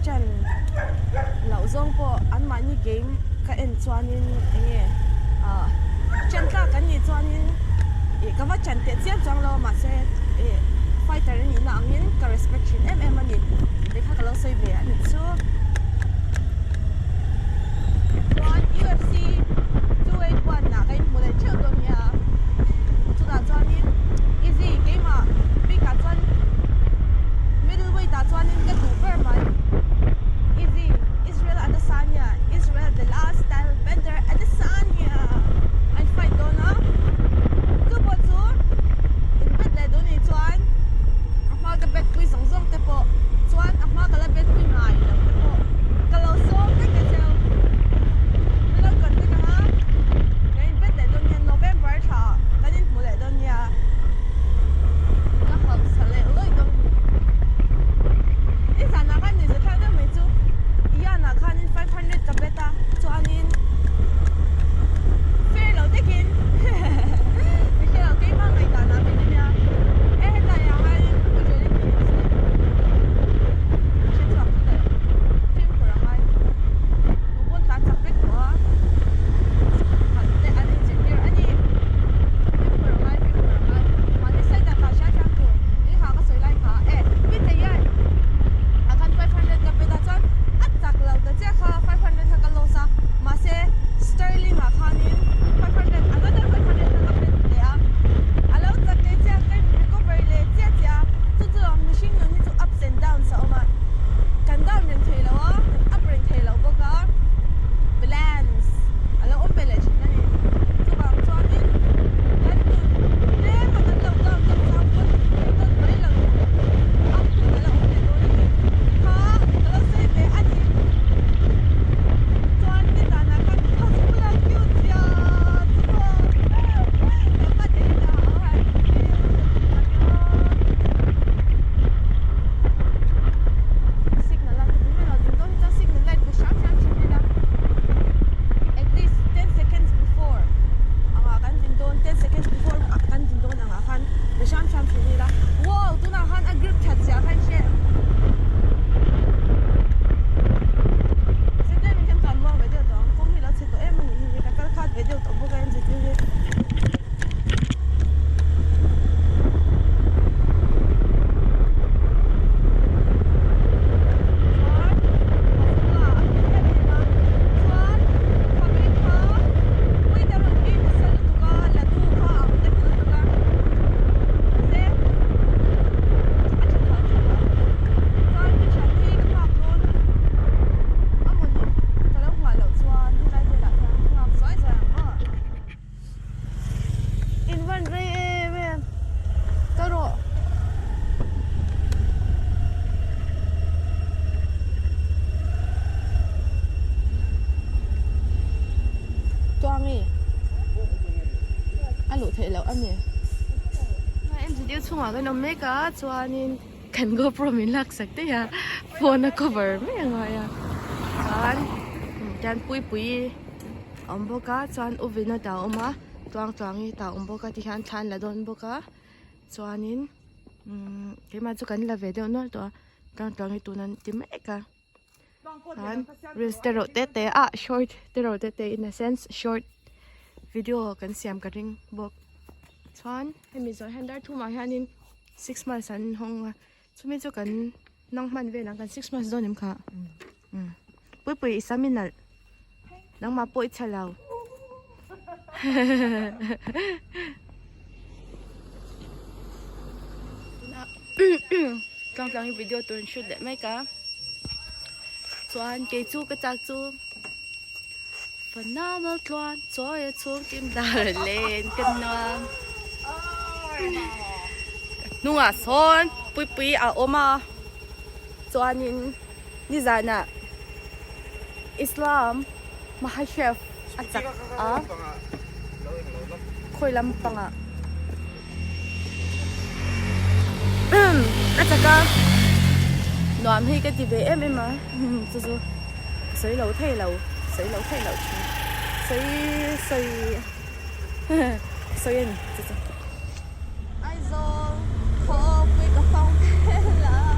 จันเหล่าซงก็อันมันนี่เกมก็เอ็นชวนนินเนี่ยจันตากันนี่ชวนนินก็ว่าจันเตียเจียบจังเรามาเซ่ไฟแต่ละนี่นางนินก็ restrictionมันนี่เด็กข้าก็เราใส่เบียร์นี่ชัววัน UFC 281นะก็หมดเลยเชื่อตัวเนี้ยสุดาชวนนิน easy เกมอ่ะปีกัดชวน middleweight 打穿那个赌本嘛 easy Israel Adesanya Israel the last style bender Adesanya and fight dona ก็บอกจูin bet เลยตัวนี้ชวนอามาก็เบ็ดคุยส่งแต่พอชวนอามาก็เลยเบ็ดคุยง่ายแล้วแต่พอก็เราส่งได้แค่เจ้าไม่ต้องกดได้กันฮะงั้นเบ็ดเลยตัวนี้ November ช้าก็นี่หมดเลยตัวนี้ก็เขาเสร็จเลยตรง一场哪看你是跳到没住，一样哪看你500个贝塔，做你飞楼的紧，你飞楼给忙没打那边的呀？哎，那样还我觉得你是，先做不得，先不让还，如果打长辈多，还得按你这边按你，先不让还，先不让还，嘛你现在搞下乡土，你下个谁来卡？哎，你这样。akan 500 ka petaton at taklaw ta siya ka 500 ka kalosa mase sterling akanin 500 another 500 ka pet dia alaw ta ke siya kan recover le siya siya tu ang machine no ni to ups and downs sa oma kan down rin thailaw kan up rin thailaw ko ka balance alaw balance na ni tu bang chuanin kan tu le kan law down sa put kan mai law up tu alaw cái nó mấy cả cho nên cần GoPro mình lạc sạch đấy à phone nó cover mấy người à chán pui ông bố cá chán uvi nó đào mà toang đi đào ông bố cá thì hắn chán là đón bố cá cho nên cái mà cho cần là về đâu nữa đó toang đi tụi nó tìm mấy cả hắn reels tê short tê in a sense short video cần xem cái ring book chán hay mình rồi handle thu mà hắn 6 months anh hong chúng mình cho cần nong man về nang cần 6 months đó nem kha pui examine nang ma poi chalao trong video tuần shoot để mấy cả chuan cây chu cái chạc chu phần nào mà chuan cho chuông tim đà lên cân noa nung à son pui à oma chuanin ni zana Islam mahachef achak a khoi lam panga achaka noam hi ka ti ve em mà chu chu sấy lẩu thay lẩu sấy sấy chu chu ai zo khô với cái phong là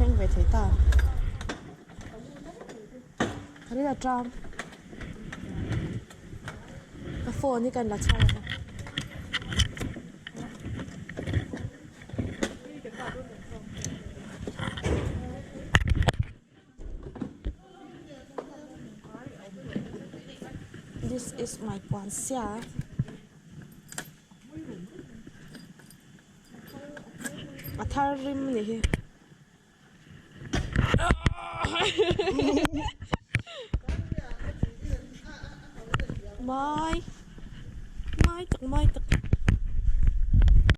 khen về thế ta cái này là tram cái phone này cần là sao this is my quán xia à thar rim này